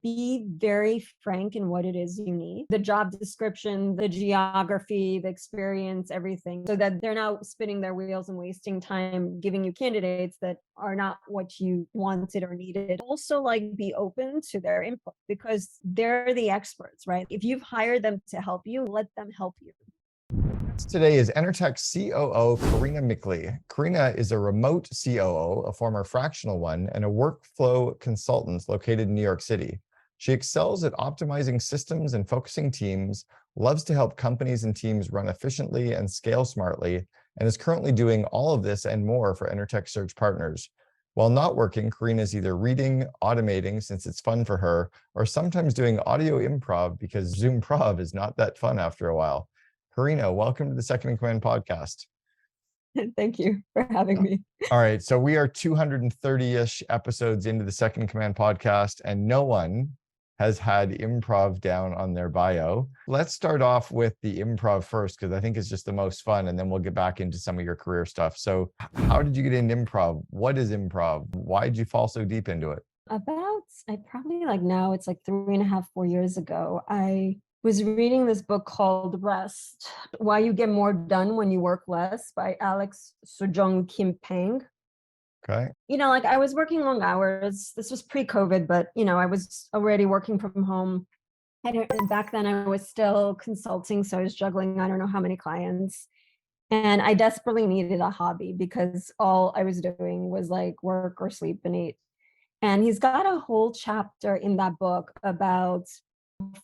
be very frank in what it is you need. The job description, the geography, the experience, everything, so that they're not spinning their wheels and wasting time giving you candidates that are not what you wanted or needed. Also, like, be open to their input because they're the experts, right? If you've hired them to help you, let them help you. Today is Enertech COO Karina Mikhli. Karina is a remote COO, a former fractional one, and a workflow consultant located in New York City. She excels at optimizing systems and focusing teams, loves to help companies and teams run efficiently and scale smartly, and is currently doing all of this and more for Enertech Search Partners. While not working, Karina is either reading, automating since it's fun for her, or sometimes doing audio improv because Zoom Prov is not that fun after a while. Karina, welcome to the Second in Command podcast. Thank you for having me. All right, so we are 230-ish episodes into the Second in Command podcast, and no one has had improv down on their bio. Let's start off with the improv first, because I think it's just the most fun, and then we'll get back into some of your career stuff. So how did you get into improv? What is improv? Why did you fall so deep into it? Now it's like 3.5, 4 years ago, I was reading this book called Rest, Why You Get More Done When You Work Less by Alex Sojong Kim Pang. Okay. I was working long hours. This was pre-COVID, but, I was already working from home. And back then I was still consulting. So I was juggling, I don't know how many clients. And I desperately needed a hobby because all I was doing was like work or sleep and eat. And he's got a whole chapter in that book about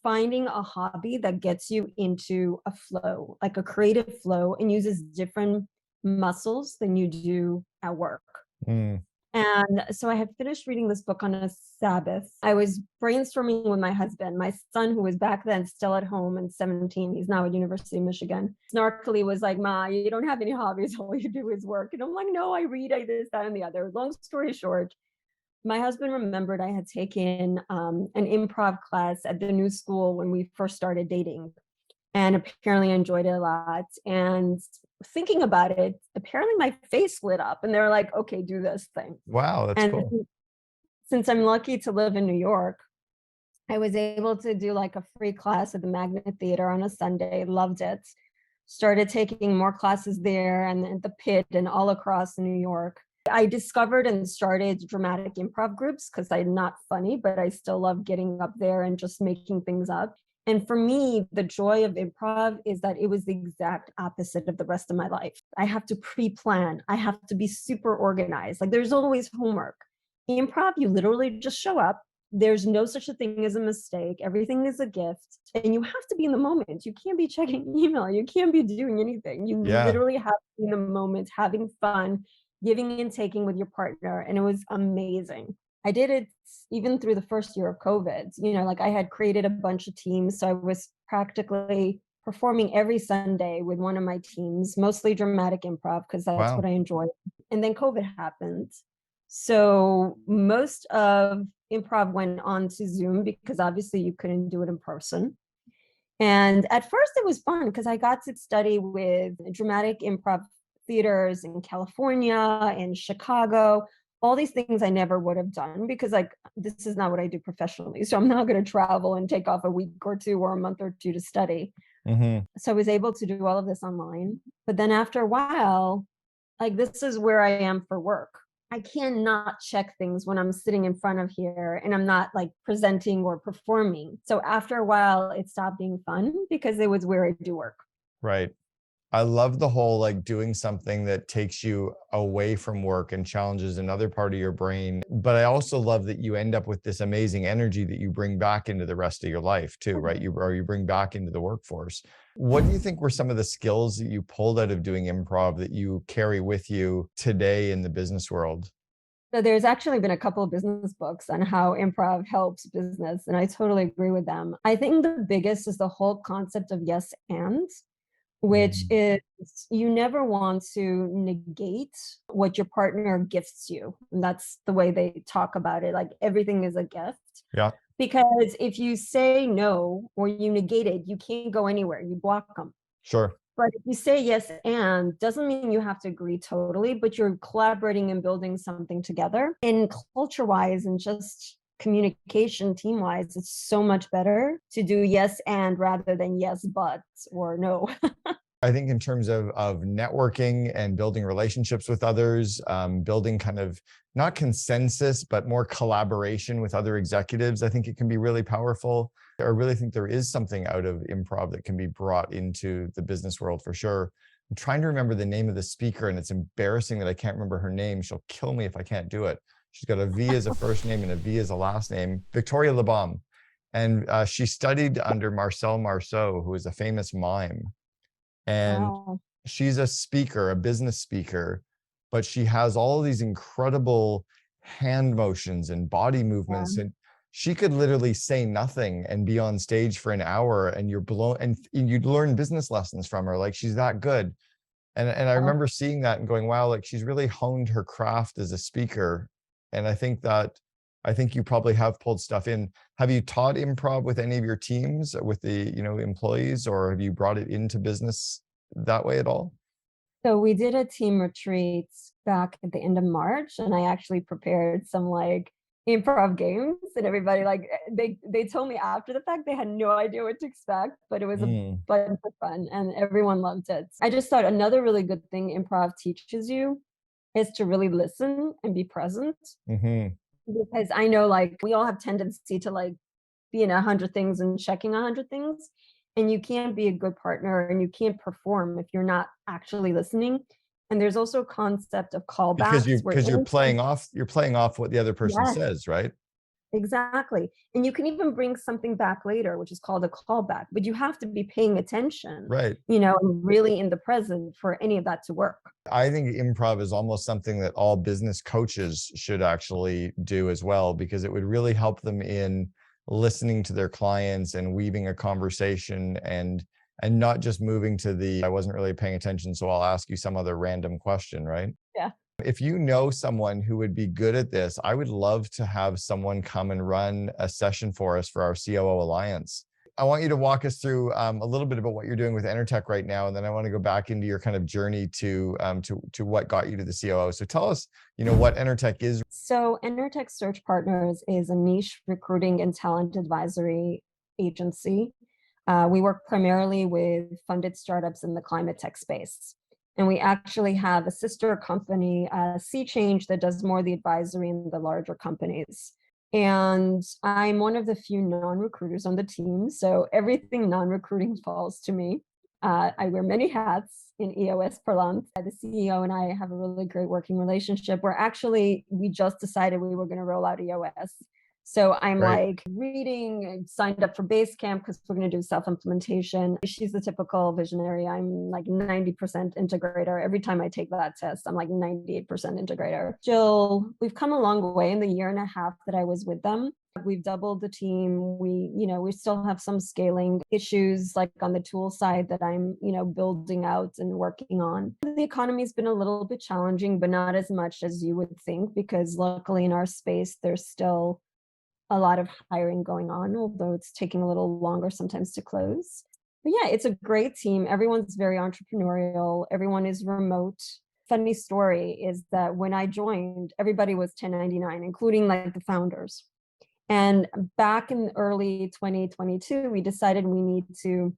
finding a hobby that gets you into a flow, like a creative flow, and uses different muscles than you do at work. Mm. And so I had finished reading this book on a Sabbath. I was brainstorming with my husband, my son, who was back then still at home and 17. He's now at University of Michigan. Snarkily was like, "Ma, you don't have any hobbies. All you do is work." And I'm like, "No, I read, I this, that, and the other." Long story short, my husband remembered I had taken an improv class at the new school when we first started dating, and apparently enjoyed it a lot. And thinking about it, apparently my face lit up and they're like, "Okay, do this thing." Wow, that's And cool. since I'm lucky to live in New York, I was able to do like a free class at the Magnet Theater on a Sunday, loved it. Started taking more classes there and at the Pit and all across New York. I discovered and started dramatic improv groups because I'm not funny, but I still love getting up there and just making things up. And for me, the joy of improv is that it was the exact opposite of the rest of my life. I have to pre-plan. I have to be super organized. Like, there's always homework. Improv, you literally just show up. There's no such a thing as a mistake. Everything is a gift. And you have to be in the moment. You can't be checking email. You can't be doing anything. You Yeah. literally have to be in the moment, having fun, giving and taking with your partner. And it was amazing. I did it even through the first year of COVID. I had created a bunch of teams. So I was practically performing every Sunday with one of my teams, mostly dramatic improv, because that's Wow. what I enjoy. And then COVID happened. So most of improv went on to Zoom because obviously you couldn't do it in person. And at first it was fun because I got to study with dramatic improv theaters in California and Chicago, all these things I never would have done because this is not what I do professionally. So I'm not going to travel and take off a week or two or a month or two to study. Mm-hmm. So I was able to do all of this online. But then after a while, this is where I am for work. I cannot check things when I'm sitting in front of here and I'm not presenting or performing. So after a while, it stopped being fun because it was where I do work. Right. I love the whole doing something that takes you away from work and challenges another part of your brain. But I also love that you end up with this amazing energy that you bring back into the rest of your life too, right? You bring back into the workforce. What do you think were some of the skills that you pulled out of doing improv that you carry with you today in the business world? So there's actually been a couple of business books on how improv helps business, and I totally agree with them. I think the biggest is the whole concept of yes and, which is you never want to negate what your partner gifts you. And that's the way they talk about it. Like, everything is a gift. Yeah. Because if you say no or you negate it, you can't go anywhere. You block them. Sure. But if you say yes and, doesn't mean you have to agree totally, but you're collaborating and building something together. And culture-wise and just communication team-wise, it's so much better to do yes and rather than yes but or no. I think in terms of networking and building relationships with others, building kind of not consensus, but more collaboration with other executives, I think it can be really powerful. I really think there is something out of improv that can be brought into the business world for sure. I'm trying to remember the name of the speaker, and it's embarrassing that I can't remember her name. She'll kill me if I can't do it. She's got a V as a first name and a V as a last name, Victoria Labaum. And she studied under Marcel Marceau, who is a famous mime. And Wow. she's a speaker, a business speaker, but she has all of these incredible hand motions and body Yeah. movements. And she could literally say nothing and be on stage for an hour, and you're blown, and you'd learn business lessons from her. Like, she's that good. And I Wow. remember seeing that and going, wow, like she's really honed her craft as a speaker. And I think you probably have pulled stuff in. Have you taught improv with any of your teams, with the, employees, or have you brought it into business that way at all? So we did a team retreat back at the end of March, and I actually prepared some like improv games, and everybody like they told me after the fact they had no idea what to expect, but it was a Mm, bunch of fun and everyone loved it. I just thought another really good thing improv teaches you is to really listen and be present, hmm. because I know like we all have tendency to like be in 100 things and checking 100 things, and you can't be a good partner and you can't perform if you're not actually listening. And there's also a concept of Because callbacks you where because anytime, you're playing off what the other person yes, says, right? exactly. And you can even bring something back later, which is called a callback, but you have to be paying attention, Right. and really in the present for any of that to work. I think improv is almost something that all business coaches should actually do as well, because it would really help them in listening to their clients and weaving a conversation, and not just moving to the I wasn't really paying attention, so I'll ask you some other random question, right? Yeah. If you know someone who would be good at this, I would love to have someone come and run a session for us for our COO Alliance. I want you to walk us through a little bit about what you're doing with Enertech right now, and then I want to go back into your kind of journey to what got you to the COO. So tell us, what Enertech is. So Enertech Search Partners is a niche recruiting and talent advisory agency. We work primarily with funded startups in the climate tech space. And we actually have a sister company, Sea Change, that does more of the advisory in the larger companies. And I'm one of the few non-recruiters on the team. So everything non-recruiting falls to me. I wear many hats in EOS parlance. The CEO and I have a really great working relationship. We just decided we were going to roll out EOS. So I'm Right. like reading, signed up for Basecamp because we're going to do self-implementation. She's the typical visionary. I'm like 90% integrator. Every time I take that test, I'm like 98% integrator. Jill, we've come a long way in the year and a half that I was with them. We've doubled the team. We still have some scaling issues like on the tool side that I'm, building out and working on. The economy's been a little bit challenging, but not as much as you would think, because luckily in our space, there's still a lot of hiring going on, although it's taking a little longer sometimes to close. But yeah, it's a great team. Everyone's very entrepreneurial. Everyone is remote. Funny story is that when I joined, everybody was 1099, including like the founders. And back in early 2022, we decided we need to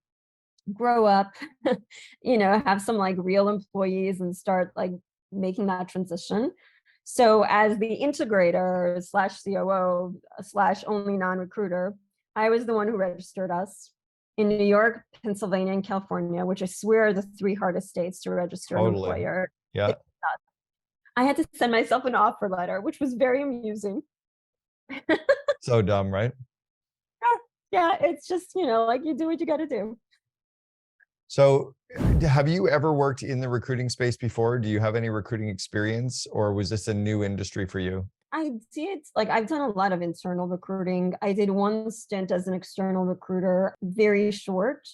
grow up, have some like real employees and start like making that transition. So as the integrator slash COO slash only non-recruiter, I was the one who registered us in New York, Pennsylvania, and California, which I swear are the three hardest states to register an Totally. employer. Yeah. I had to send myself an offer letter, which was very amusing. So dumb, right? Yeah, it's just, like you do what you got to do. So have you ever worked in the recruiting space before? Do you have any recruiting experience, or was this a new industry for you? I did, like, I've done a lot of internal recruiting. I did one stint as an external recruiter, very short.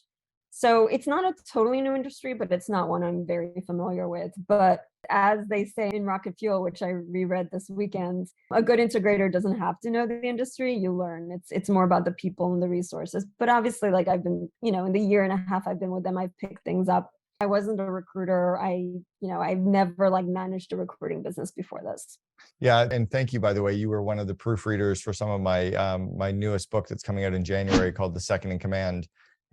So it's not a totally new industry, but it's not one I'm very familiar with. But as they say in Rocket Fuel, which I reread this weekend, a good integrator doesn't have to know the industry. You learn. It's more about the people and the resources. But obviously, like I've been, in the year and a half I've been with them, I've picked things up I wasn't a recruiter. I've never like managed a recruiting business before this. Yeah, and thank you, by the way. You were one of the proofreaders for some of my my newest book that's coming out in January called The Second in Command,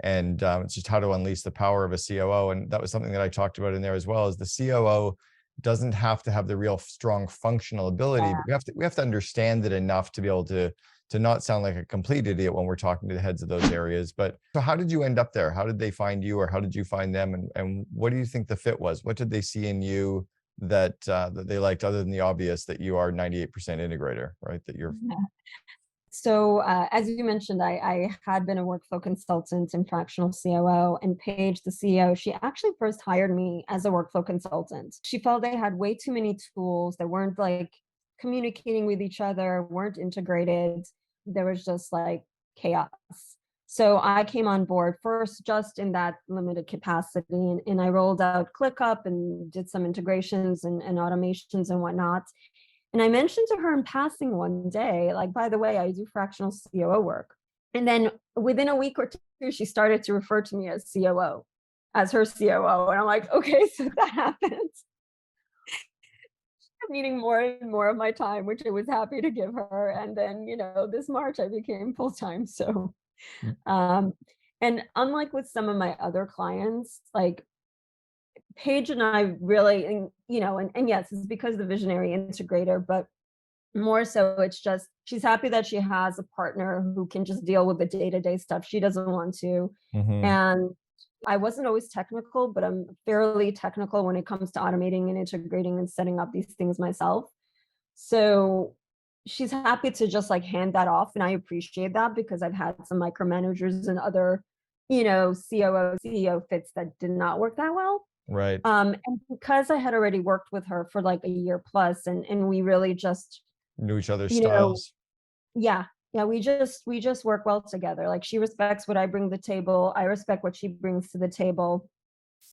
and it's just how to unleash the power of a COO. And that was something that I talked about in there as well. Is the COO doesn't have to have the real strong functional ability, but we have to understand it enough to be able to not sound like a complete idiot when we're talking to the heads of those areas. But so how did you end up there? How did they find you, or how did you find them? And what do you think the fit was? What did they see in you that that they liked, other than the obvious that you are 98% integrator, right? That you're Yeah. So as you mentioned, I had been a workflow consultant and fractional COO, and Paige, the CEO, she actually first hired me as a workflow consultant. She felt they had way too many tools that weren't like communicating with each other, weren't integrated. There was just like chaos. So I came on board first just in that limited capacity, and I rolled out ClickUp and did some integrations and automations and whatnot. And I mentioned to her in passing one day, like, by the way, I do fractional COO work. And then within a week or two, she started to refer to me as COO, as her COO. And I'm like, okay, so that happens. Needing more and more of my time, which I was happy to give her. And then, this March I became full time. So, um, and unlike with some of my other clients, like Paige and I really, and yes, it's because the visionary integrator, but more so it's just she's happy that she has a partner who can just deal with the day-to-day stuff she doesn't want to. Mhm. And I wasn't always technical, but I'm fairly technical when it comes to automating and integrating and setting up these things myself. So she's happy to just like hand that off, and I appreciate that because I've had some micromanagers and other COO CEO fits that did not work that well. Right. And because I had already worked with her for like a year plus, and we really just, Knew each other's you know, styles. yeah, yeah, we just work well together. Like she respects what I bring to the table. I respect what she brings to the table.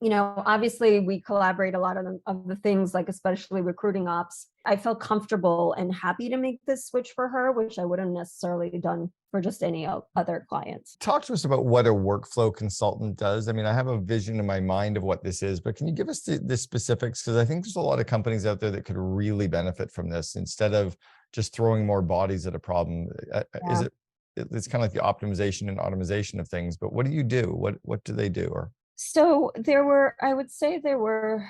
Obviously we collaborate a lot of the things, like especially recruiting ops. I felt comfortable and happy to make this switch for her, which I wouldn't necessarily done for just any other clients. Talk to us about what a workflow consultant does. I mean, I have a vision in my mind of what this is, but can you give us the specifics? Because I think there's a lot of companies out there that could really benefit from this instead of just throwing more bodies at a problem. Is Yeah. it's kind of like the optimization and automation of things, but what do you do? What do they do? Or So I would say there were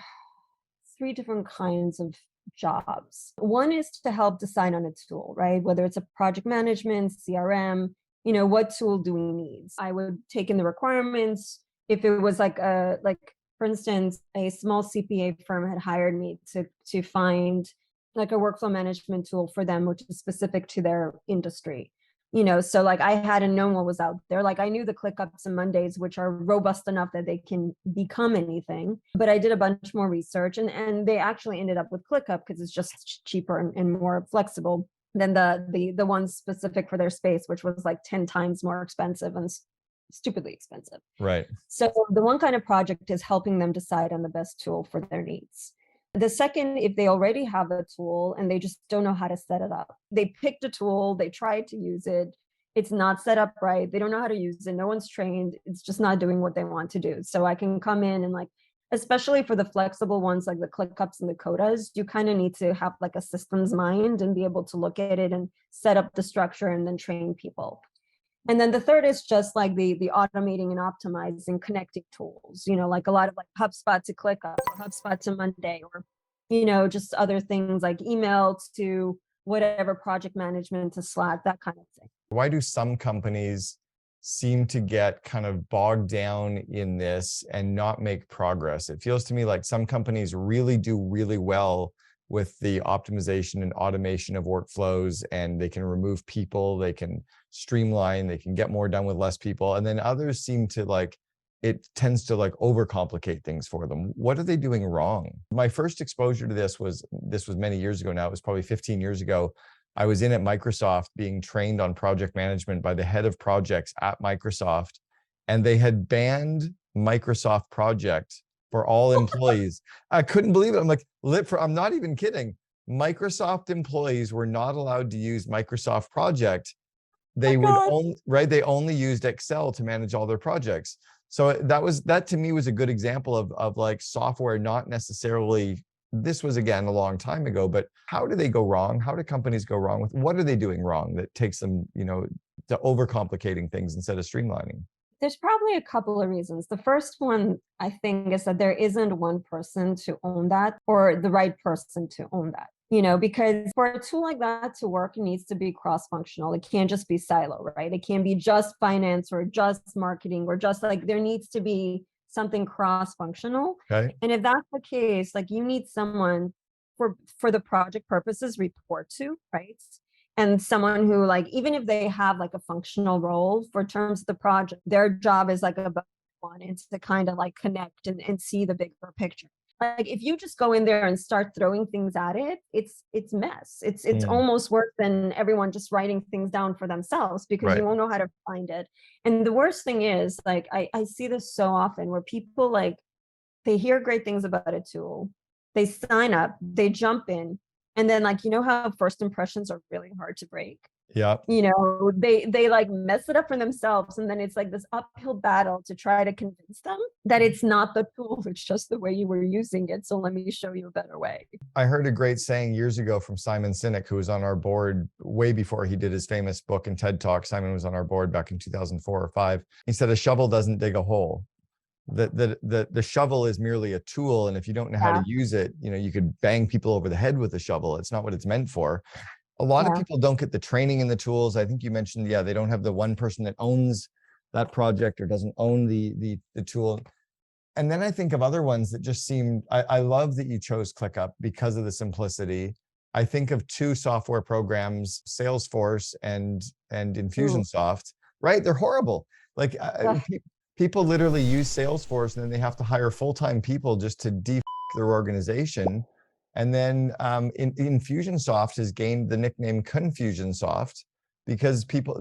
three different kinds of jobs. One is to help decide on a tool, right? Whether it's a project management, CRM, what tool do we need? I would take in the requirements. If it was for instance, a small CPA firm had hired me to find like a workflow management tool for them, which is specific to their industry. So like I hadn't known what was out there. Like I knew the ClickUps and Mondays, which are robust enough that they can become anything. But I did a bunch more research, and they actually ended up with ClickUp because it's just cheaper and more flexible than the ones specific for their space, which was like 10 times more expensive and stupidly expensive. right. So the one kind of project is helping them decide on the best tool for their needs. The second, if they already have a tool and they just don't know how to set it up, they picked a tool, they tried to use it, it's not set up right, they don't know how to use it, no one's trained, it's just not doing what they want to do. So I can come in and like, especially for the flexible ones like the ClickUps and the Codas, you kind of need to have like a systems mind and be able to look at it and set up the structure and then train people. And then the third is just like the automating and optimizing connecting tools, like a lot of like HubSpot to ClickUp or HubSpot to Monday, or, just other things like email to whatever, project management to Slack, that kind of thing. Why do some companies seem to get kind of bogged down in this and not make progress? It feels to me like some companies really do really well with the optimization and automation of workflows, and they can remove people, they can streamline, they can get more done with less people. And then others seem to like, it tends to like overcomplicate things for them. What are they doing wrong? My first exposure to this was many years ago now. It was probably 15 years ago. I was in at Microsoft being trained on project management by the head of projects at Microsoft, and they had banned Microsoft Project for all employees. I couldn't believe it. I'm like, I'm not even kidding. Microsoft employees were not allowed to use Microsoft Project. They would only, right? They only used Excel to manage all their projects. So that to me was a good example of like software, not necessarily, this was again a long time ago, but how do they go wrong? How do companies go wrong with, what are they doing wrong that takes them, to overcomplicating things instead of streamlining? There's probably a couple of reasons. The first one, I think, is that there isn't one person to own that or the right person to own that. Because for a tool like that to work, it needs to be cross-functional. It can't just be silo, right? It can't be just finance or just marketing or just like, there needs to be something cross-functional. Okay. And if that's the case, like you need someone for the project purposes report to, right? And someone who, like, even if they have like a functional role for terms of the project, their job is like about one, and to kind of like connect and see the bigger picture. Like if you just go in there and start throwing things at it, it's mess. It's Mm, almost worse than everyone just writing things down for themselves, because right. you won't know how to find it. And the worst thing is, like, I see this so often where people, like, they hear great things about a tool, they sign up, they jump in, and then, like, how first impressions are really hard to break. Yeah. They like mess it up for themselves, and then it's like this uphill battle to try to convince them that it's not the tool, it's just the way you were using it. So let me show you a better way. I heard a great saying years ago from Simon Sinek, who was on our board way before he did his famous book and TED Talk. Simon was on our board back in 2004 or 5. He said, a shovel doesn't dig a hole. The shovel is merely a tool. And if you don't know how to Yeah, use it, you could bang people over the head with a shovel. It's not what it's meant for. A lot of yeah. people don't get the training in the tools. I think you mentioned, yeah, they don't have the one person that owns that project or doesn't own the tool. And then I think of other ones that just seem, I love that you chose ClickUp because of the simplicity. I think of two software programs, Salesforce and Ooh. Infusionsoft, right? They're horrible. Like Ugh, people literally use Salesforce and then they have to hire full-time people just to their organization. And then Infusionsoft has gained the nickname Confusionsoft because people,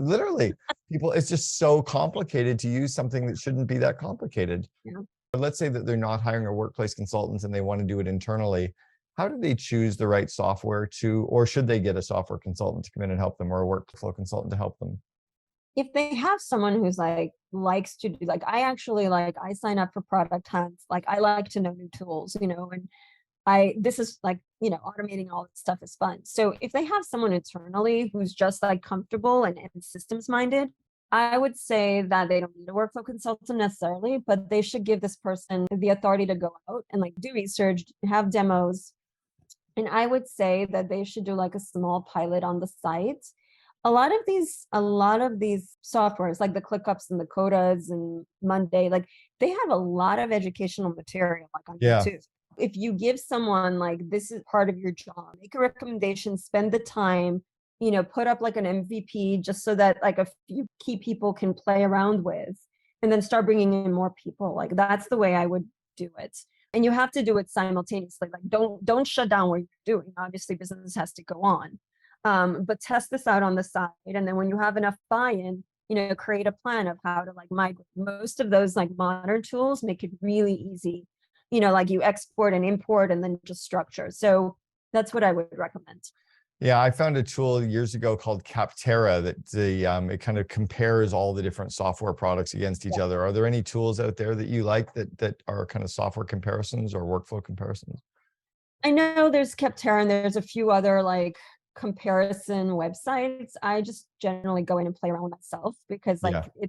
it's just so complicated to use something that shouldn't be that complicated. yeah. But let's say that they're not hiring a workplace consultant and they want to do it internally. How do they choose the right software or should they get a software consultant to come in and help them, or a workflow consultant to help them? If they have someone who's like likes to do, like, I actually, like, I sign up for product hunts, like I like to know new tools, and this is like, automating all this stuff is fun. So if they have someone internally who's just like comfortable and systems minded, I would say that they don't need a workflow consultant necessarily, but they should give this person the authority to go out and like do research, have demos. And I would say that they should do like a small pilot on the site. A lot of these softwares, like the ClickUps and the Codas and Monday, like they have a lot of educational material like on Yeah. YouTube. If you give someone, like, this is part of your job, make a recommendation, spend the time, put up like an MVP just so that like a few key people can play around with, and then start bringing in more people. Like that's the way I would do it. And you have to do it simultaneously. Like don't shut down what you're doing. Obviously business has to go on. But test this out on the side. And then when you have enough buy-in, create a plan of how to like migrate. Most of those like modern tools make it really easy. Like you export and import and then just structure. So that's what I would recommend. Yeah, I found a tool years ago called Capterra that it kind of compares all the different software products against each other. Are there any tools out there that you like that are kind of software comparisons or workflow comparisons? I know there's Capterra and there's a few other like comparison websites. I just generally go in and play around with myself because like Yeah.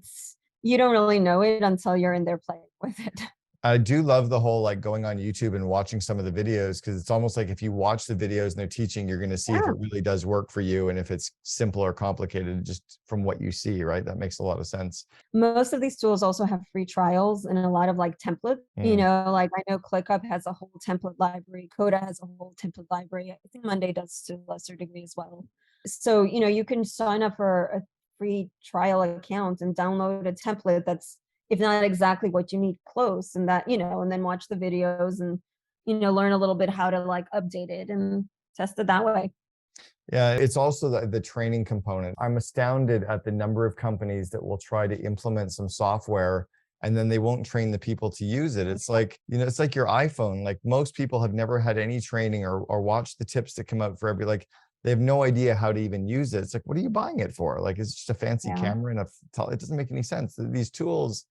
you don't really know it until you're in there playing with it. I do love the whole like going on YouTube and watching some of the videos, because it's almost like if you watch the videos and they're teaching, you're going to see if Yeah. it really does work for you and if it's simple or complicated just from what you see, right? That makes a lot of sense. Most of these tools also have free trials and a lot of like templates. Mm. Like I know ClickUp has a whole template library, Coda has a whole template library. I think Monday does to a lesser degree as well. So, you can sign up for a free trial account and download a template that's, if not exactly what you need, close, and that, and then watch the videos and, learn a little bit how to like update it and test it that way. Yeah, it's also the training component. I'm astounded at the number of companies that will try to implement some software and then they won't train the people to use it. It's like, it's like your iPhone. Like most people have never had any training or watched the tips that come out for like, they have no idea how to even use it. It's like, what are you buying it for? Like, it's just a fancy Yeah. camera and it doesn't make any sense. These tools,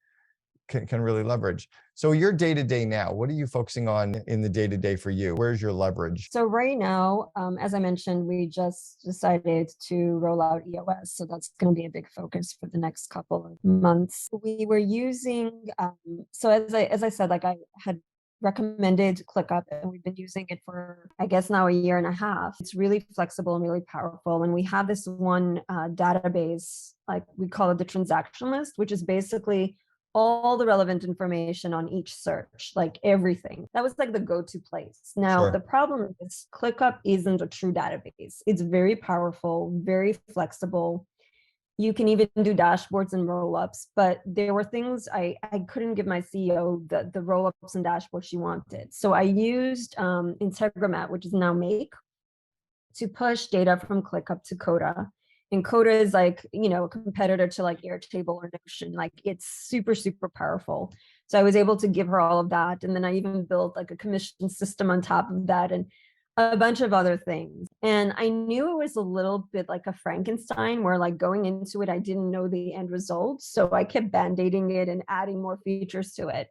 can really leverage. So your day-to-day now, what are you focusing on in the day-to-day for you? Where's your leverage? So right now, as I mentioned, we just decided to roll out EOS. So that's going to be a big focus for the next couple of months. We were using, so as I said, like I had recommended ClickUp, and we've been using it for, I guess, now a year and a half. It's really flexible and really powerful. And we have this one database, like we call it the transaction list, which is basically all the relevant information on each search, like everything. That was like the go-to place. Now, Sure. the problem is ClickUp isn't a true database. It's very powerful, very flexible. You can even do dashboards and roll-ups, but there were things I couldn't give my CEO the roll-ups and dashboards she wanted. So I used Integromat, which is now Make, to push data from ClickUp to Coda. And Coda is like, a competitor to like Airtable or Notion. Like it's super, super powerful. So I was able to give her all of that. And then I even built like a commission system on top of that and a bunch of other things. And I knew it was a little bit like a Frankenstein where like going into it, I didn't know the end result. So I kept band-aiding it and adding more features to it.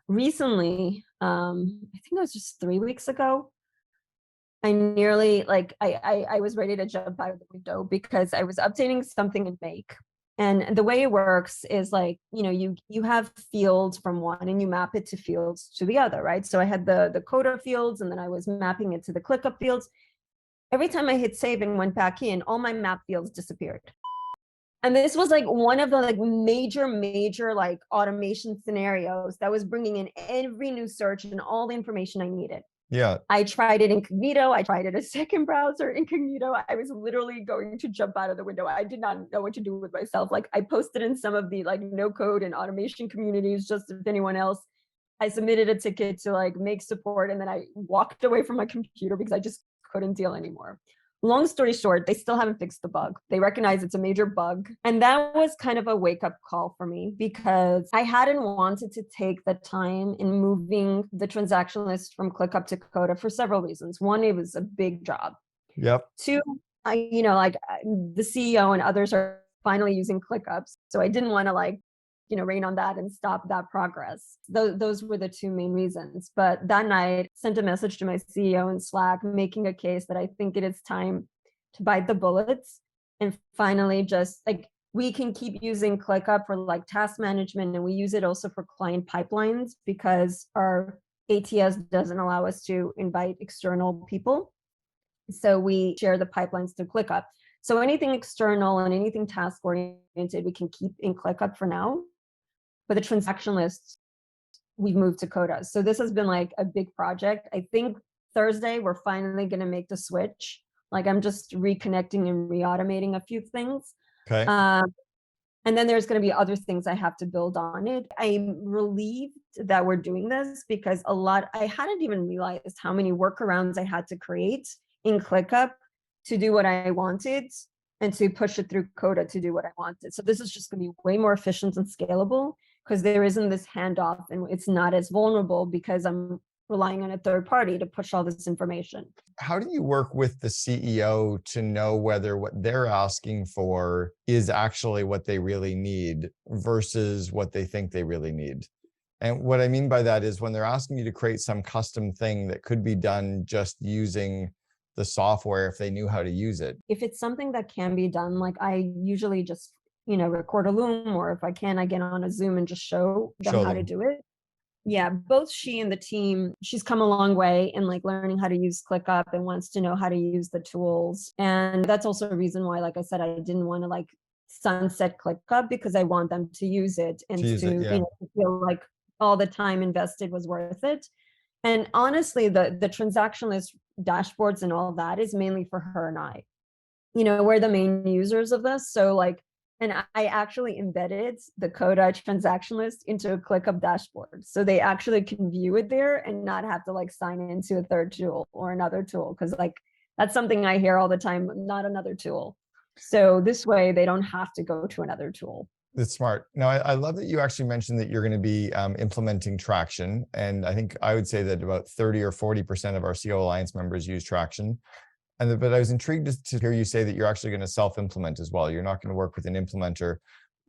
Recently, I think it was just 3 weeks ago, I nearly like I was ready to jump out of the window because I was updating something in Make. And the way it works is like, you have fields from one and you map it to fields to the other, right? So I had the Coda fields and then I was mapping it to the ClickUp fields. Every time I hit save and went back in, all my map fields disappeared. And this was like one of the like major like automation scenarios that was bringing in every new search and all the information I needed. Yeah. I tried it incognito. I tried it a second browser incognito. I was literally going to jump out of the window. I did not know what to do with myself. Like I posted in some of the like no code and automation communities, just if anyone else. I submitted a ticket to like Make support, and then I walked away from my computer because I just couldn't deal anymore. Long story short, they still haven't fixed the bug. They recognize it's a major bug. And that was kind of a wake up call for me because I hadn't wanted to take the time in moving the transaction list from ClickUp to Coda for several reasons. One, it was a big job. Yep. Two, the CEO and others are finally using ClickUp. So I didn't want to rain on that and stop that progress. Those were the two main reasons. But that night, sent a message to my CEO in Slack, making a case that I think it is time to bite the bullets and finally just like we can keep using ClickUp for like task management, and we use it also for client pipelines because our ATS doesn't allow us to invite external people. So we share the pipelines through ClickUp. So anything external and anything task oriented, we can keep in ClickUp for now. But the transaction lists, we've moved to Coda. So this has been like a big project. I think Thursday, we're finally going to make the switch. Like I'm just reconnecting and re-automating a few things. Okay. And then there's going to be other things I have to build on it. I'm relieved that we're doing this because I hadn't even realized how many workarounds I had to create in ClickUp to do what I wanted and to push it through Coda to do what I wanted. So this is just going to be way more efficient and scalable because there isn't this handoff and it's not as vulnerable because I'm relying on a third party to push all this information. How do you work with the CEO to know whether what they're asking for is actually what they really need versus what they think they really need? And what I mean by that is when they're asking you to create some custom thing that could be done just using the software if they knew how to use it. If it's something that can be done, like I usually just record a Loom, or if I can, I get on a Zoom and just show them how to do it. Yeah, both she and the team, she's come a long way in like learning how to use ClickUp and wants to know how to use the tools. And that's also a reason why, like I said, I didn't want to like sunset ClickUp because I want them to use it and to feel like all the time invested was worth it. And honestly, the transaction list dashboards and all that is mainly for her and I. We're the main users of this. So like, and I actually embedded the Coda transaction list into a ClickUp dashboard. So they actually can view it there and not have to like sign into a third tool or another tool. Cause like, that's something I hear all the time, not another tool. So this way they don't have to go to another tool. That's smart. Now, I love that you actually mentioned that you're going to be implementing Traction. And I think I would say that about 30 or 40% of our COO Alliance members use Traction. But I was intrigued to hear you say that you're actually going to self-implement as well. You're not going to work with an implementer.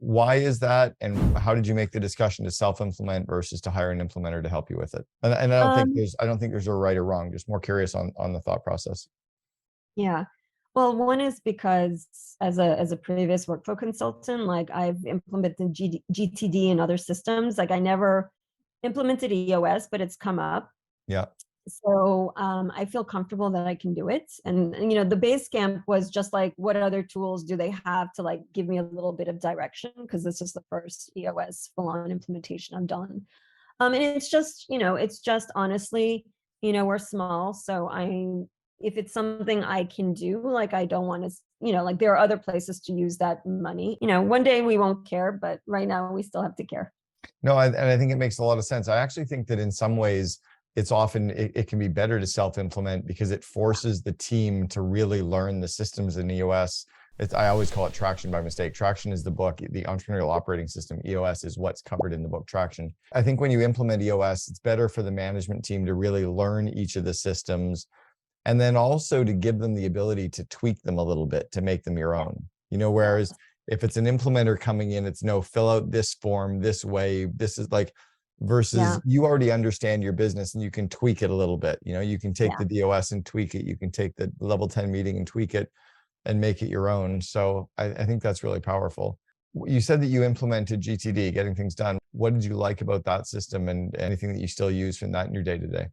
Why is that? And how did you make the discussion to self-implement versus to hire an implementer to help you with it? And I don't think there's a right or wrong, just more curious on the thought process. Yeah. Well, one is because as a previous workflow consultant, like I've implemented GTD and other systems. Like I never implemented EOS, but it's come up. Yeah. So I feel comfortable that I can do it. And you know, the base camp was just like, what other tools do they have to like give me a little bit of direction? Because this is the first EOS full-on implementation I've done. And it's just, you know, it's just honestly, you know, we're small. So if it's something I can do, like I don't want to, you know, like there are other places to use that money. You know, one day we won't care, but right now we still have to care. No, and I think it makes a lot of sense. I actually think that in some ways, it's often, it can be better to self-implement because it forces the team to really learn the systems in EOS. I always call it traction by mistake. Traction is the book, the entrepreneurial operating system. EOS is what's covered in the book Traction. I think when you implement EOS, it's better for the management team to really learn each of the systems and then also to give them the ability to tweak them a little bit to make them your own. You know, whereas if it's an implementer coming in, it's no, fill out this form this way. This is like, versus you already understand your business and you can tweak it a little bit. You know, you can take the DOS and tweak it. You can take the level 10 meeting and tweak it and make it your own. So I think that's really powerful. You said that you implemented GTD, getting things done. What did you like about that system and anything that you still use from that in your day to day?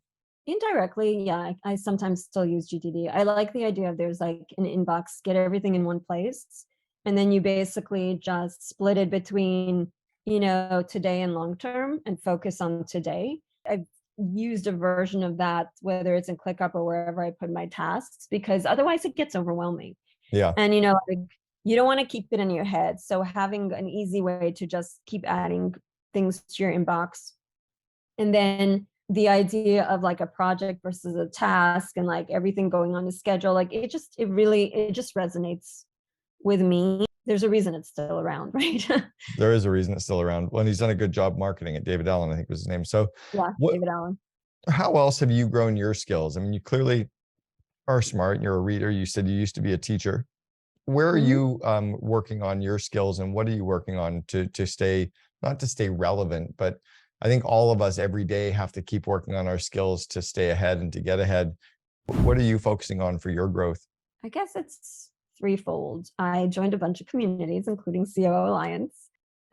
Indirectly, yeah, I sometimes still use GTD. I like the idea of there's like an inbox, get everything in one place. And then you basically just split it between, you know, today and long term and focus on today. I've used a version of that, whether it's in ClickUp or wherever I put my tasks, because otherwise it gets overwhelming. Yeah. And, you know, like, you don't want to keep it in your head. So having an easy way to just keep adding things to your inbox. And then the idea of like a project versus a task and like everything going on a schedule, like it just resonates with me. There's a reason it's still around, right? There is a reason it's still around. Well, he's done a good job marketing it. David Allen, I think was his name. So Yeah, David Allen. How else have you grown your skills? I mean, you clearly are smart. You're a reader. You said you used to be a teacher. Where are you working on your skills and what are you working on to stay, not to stay relevant, but I think all of us every day have to keep working on our skills to stay ahead and to get ahead. What are you focusing on for your growth? I guess it's threefold. I joined a bunch of communities, including COO Alliance.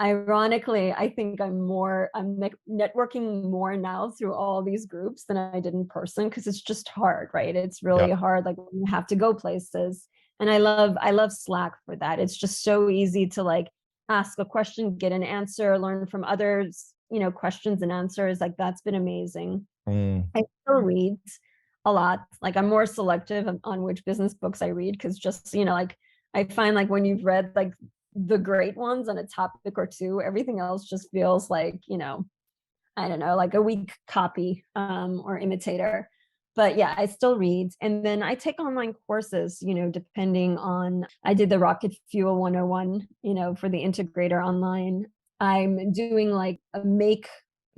Ironically, I think I'm networking more now through all these groups than I did in person because it's just hard, right? It's really hard, like when you have to go places. And I love Slack for that. It's just so easy to like ask a question, get an answer, learn from others, you know, questions and answers. Like that's been amazing. I still read a lot. Like I'm more selective on which business books I read because just, you know, like I find like when you've read like the great ones on a topic or two, everything else just feels like, you know, I don't know, like a weak copy or imitator. But yeah, I still read. And then I take online courses, you know, depending on, I did the Rocket Fuel 101, you know, for the integrator online. I'm doing like a Make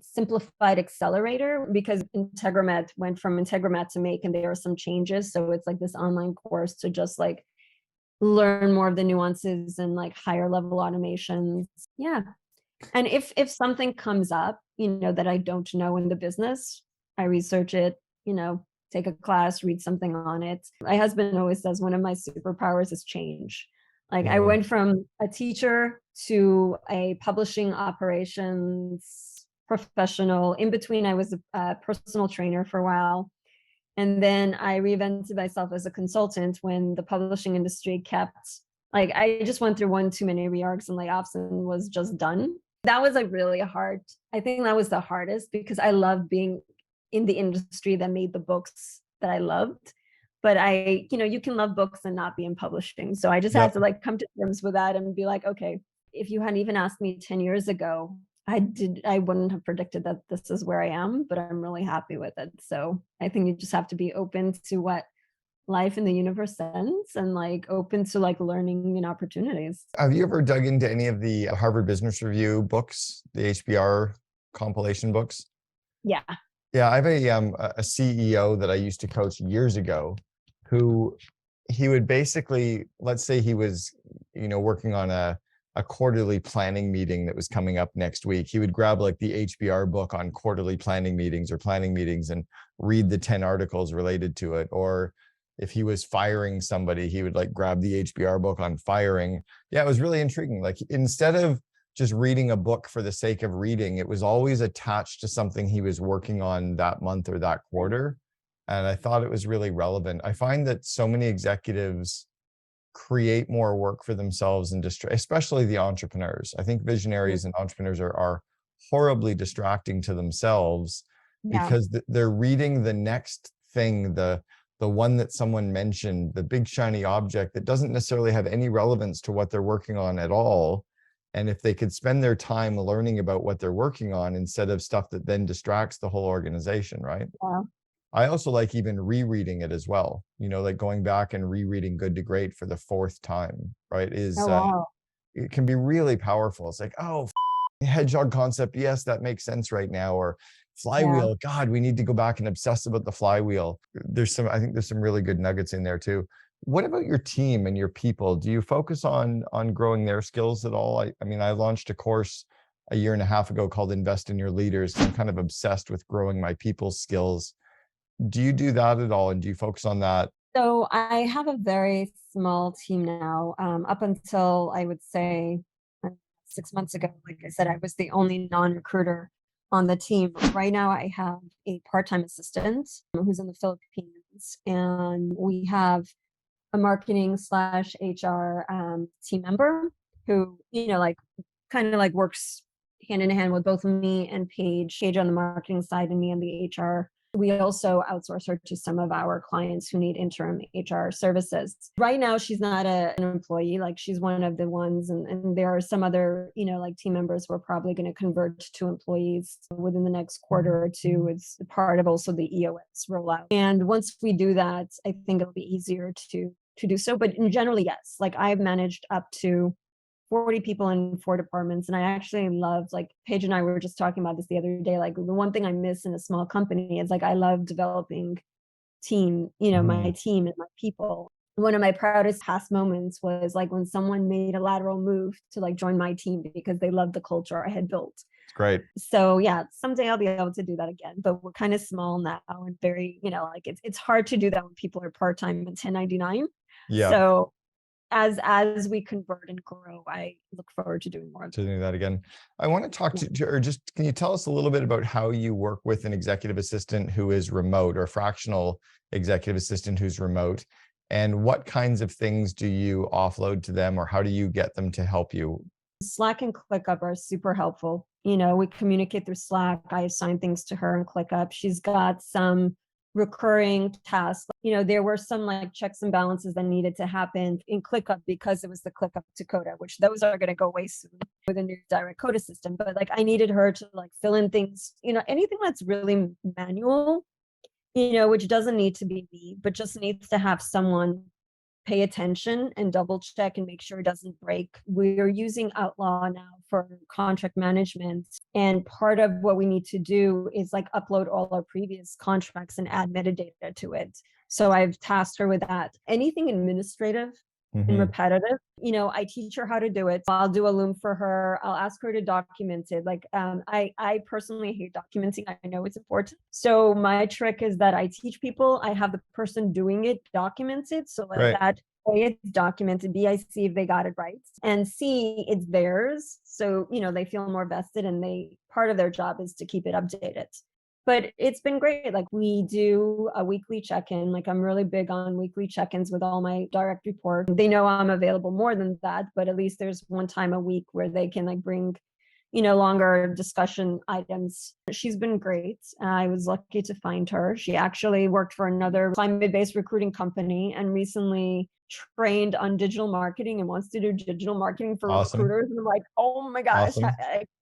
simplified accelerator because Integromat went from Integromat to Make and there are some changes. So it's like this online course to just like learn more of the nuances and like higher level automations. Yeah. And if something comes up, you know, that I don't know in the business, I research it, you know, take a class, read something on it. My husband always says one of my superpowers is change. Like I went from a teacher to a publishing operations professional. In between, I was a personal trainer for a while. And then I reinvented myself as a consultant when the publishing industry kept, like, I just went through one too many reorgs and layoffs and was just done. That was like really hard. I think that was the hardest because I love being in the industry that made the books that I loved. But you know, you can love books and not be in publishing. So I just had to like come to terms with that and be like, okay, if you hadn't even asked me 10 years ago, I wouldn't have predicted that this is where I am, but I'm really happy with it. So I think you just have to be open to what life in the universe sends and like open to like learning and opportunities. Have you ever dug into any of the Harvard Business Review books, the HBR compilation books? Yeah. Yeah, I have a CEO that I used to coach years ago who he would basically, let's say he was, you know, working on a a quarterly planning meeting that was coming up next week, he would grab like the HBR book on quarterly planning meetings or planning meetings and read the 10 articles related to it. Or if he was firing somebody, he would like grab the HBR book on firing. Yeah, it was really intriguing. Like instead of just reading a book for the sake of reading, it was always attached to something he was working on that month or that quarter. And I thought it was really relevant. I find that so many executives create more work for themselves and especially the entrepreneurs. I think visionaries and entrepreneurs are horribly distracting to themselves because they're reading the next thing, the one that someone mentioned, the big shiny object that doesn't necessarily have any relevance to what they're working on at all. And if they could spend their time learning about what they're working on instead of stuff that then distracts the whole organization, right? Yeah. I also like even rereading it as well. You know, like going back and rereading Good to Great for the 4th time, right? Oh, wow. It can be really powerful. It's like, oh, hedgehog concept. Yes, that makes sense right now. Or flywheel. God, we need to go back and obsess about the flywheel. I think there's some really good nuggets in there too. What about your team and your people? Do you focus on growing their skills at all? I mean, I launched a course a year and a half ago called Invest in Your Leaders. I'm kind of obsessed with growing my people's skills. Do you do that at all? And do you focus on that? So I have a very small team now. Up until I would say 6 months ago, like I said, I was the only non-recruiter on the team. Right now, I have a part-time assistant who's in the Philippines, and we have a marketing slash HR team member who, like kind of like works hand in hand with both me and Paige on the marketing side and me on the HR. We also outsource her to some of our clients who need interim HR services. Right now, she's not an employee, like she's one of the ones, and there are some other, like team members we're probably going to convert to employees within the next quarter or two. It's part of also the EOS rollout. And once we do that, I think it'll be easier to do so. But in general, yes, like I've managed up to 40 people in 4 departments. And I actually love, like Paige and I were just talking about this the other day, like the one thing I miss in a small company is like, I love developing team, my team and my people. One of my proudest past moments was like when someone made a lateral move to like join my team because they loved the culture I had built. It's great. So yeah, someday I'll be able to do that again, but we're kind of small now and very, like it's hard to do that when people are part-time and 1099. Yeah. So as we convert and grow, I look forward to doing more of to do that again. I want to talk to, or just, can you tell us a little bit about how you work with an executive assistant who is remote, or fractional executive assistant who's remote, and what kinds of things do you offload to them, or how do you get them to help you? Slack and ClickUp are super helpful. We communicate through Slack. I assign things to her in ClickUp. She's got some recurring tasks. There were some like checks and balances that needed to happen in ClickUp because it was the ClickUp to Coda, which those are going to go away soon with a new direct Coda system. But like I needed her to like fill in things, anything that's really manual, which doesn't need to be me, but just needs to have someone pay attention and double check and make sure it doesn't break. We're using Outlaw now for contract management. And part of what we need to do is like upload all our previous contracts and add metadata to it. So I've tasked her with that. Anything administrative and repetitive, I teach her how to do it. I'll do a loom for her. I'll ask her to document it. Like I personally hate documenting. I know it's important. So my trick is that I teach people, I have the person doing it documented. So that A, it's documented, B, I see if they got it right, and C, it's theirs. So, they feel more vested, and part of their job is to keep it updated. But it's been great. Like we do a weekly check-in. Like I'm really big on weekly check-ins with all my direct reports. They know I'm available more than that, but at least there's one time a week where they can like bring, longer discussion items. She's been great. I was lucky to find her. She actually worked for another climate-based recruiting company and recently trained on digital marketing and wants to do digital marketing for recruiters. And I'm like, oh my gosh,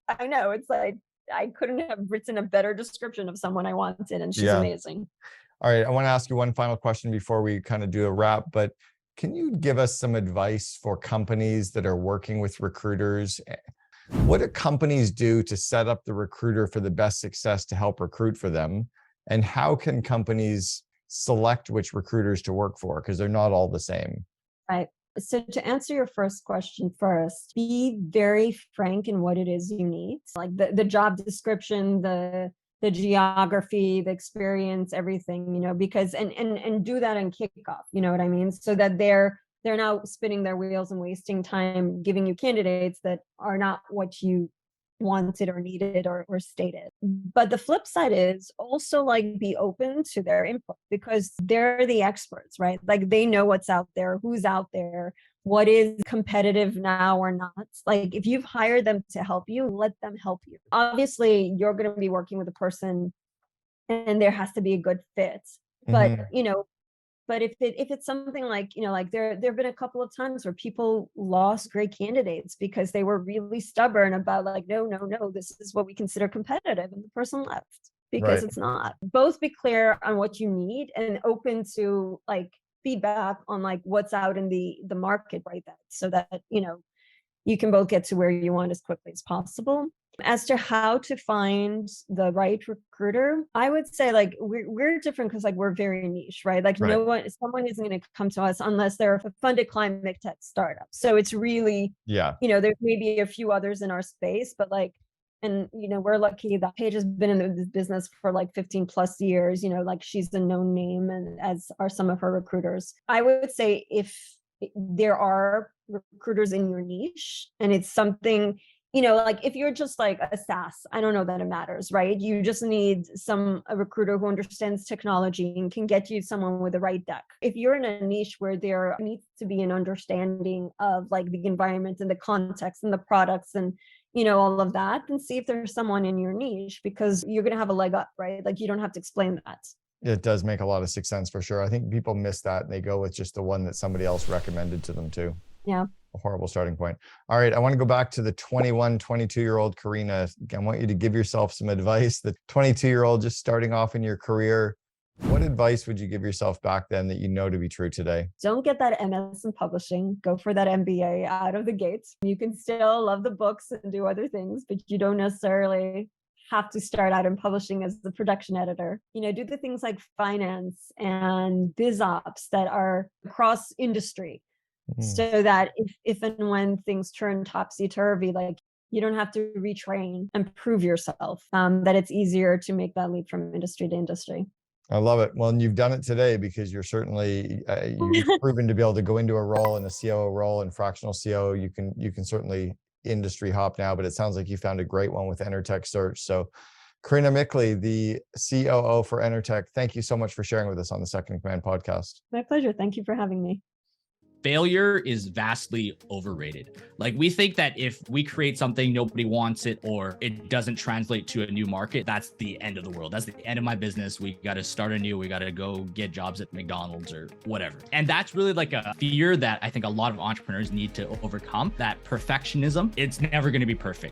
I know. It's like, I couldn't have written a better description of someone I wanted, and she's amazing. All right. I want to ask you one final question before we kind of do a wrap, but can you give us some advice for companies that are working with recruiters? What do companies do to set up the recruiter for the best success to help recruit for them? And how can companies select which recruiters to work for? Because they're not all the same. Right. So to answer your first question first, be very frank in what it is you need. Like the job description, the geography, the experience, everything, because and do that in kickoff, you know what I mean? So that they're not spinning their wheels and wasting time giving you candidates that are not what you wanted or needed or stated. But the flip side is also like be open to their input because they're the experts, right? Like they know what's out there, who's out there, what is competitive now or not. Like if you've hired them to help you, let them help you. Obviously, you're going to be working with a person and there has to be a good fit. But, but if it's something like, like there've been a couple of times where people lost great candidates because they were really stubborn about like, no, this is what we consider competitive. And the person left because it's not. Both be clear on what you need and open to like feedback on like what's out in the market right then, so that, you can both get to where you want as quickly as possible. As to how to find the right recruiter, I would say like we're different because like we're very niche, right? Like someone isn't going to come to us unless they're a funded climate tech startup. So it's really, there's maybe a few others in our space, but like, and we're lucky that Paige has been in this business for like 15 plus years, like she's a known name, and as are some of her recruiters. I would say if there are recruiters in your niche and it's something, like if you're just like a SaaS, I don't know that it matters, right? You just need a recruiter who understands technology and can get you someone with the right deck. If you're in a niche where there needs to be an understanding of like the environment and the context and the products and all of that, then see if there's someone in your niche because you're going to have a leg up, right? Like you don't have to explain that. It does make a lot of sense for sure. I think people miss that and they go with just the one that somebody else recommended to them too. Yeah. A horrible starting point. All right. I want to go back to the 21, 22-year-old Karina. I want you to give yourself some advice. The 22-year-old just starting off in your career. What advice would you give yourself back then that you know to be true today? Don't get that MS in publishing. Go for that MBA out of the gates. You can still love the books and do other things, but you don't necessarily have to start out in publishing as the production editor. Do the things like finance and biz ops that are across industry. So that if and when things turn topsy-turvy, like you don't have to retrain and prove yourself, that it's easier to make that leap from industry to industry. I love it. Well, and you've done it today because you're certainly, you've proven to be able to go into a role in a COO role and fractional COO. You can certainly industry hop now, but it sounds like you found a great one with Enertech Search. So Karina Mikhli, the COO for Enertech, thank you so much for sharing with us on the Second in Command podcast. My pleasure. Thank you for having me. Failure is vastly overrated. Like we think that if we create something, nobody wants it, or it doesn't translate to a new market, that's the end of the world. That's the end of my business. We got to start anew. We got to go get jobs at McDonald's or whatever. And that's really like a fear that I think a lot of entrepreneurs need to overcome, that perfectionism. It's never going to be perfect.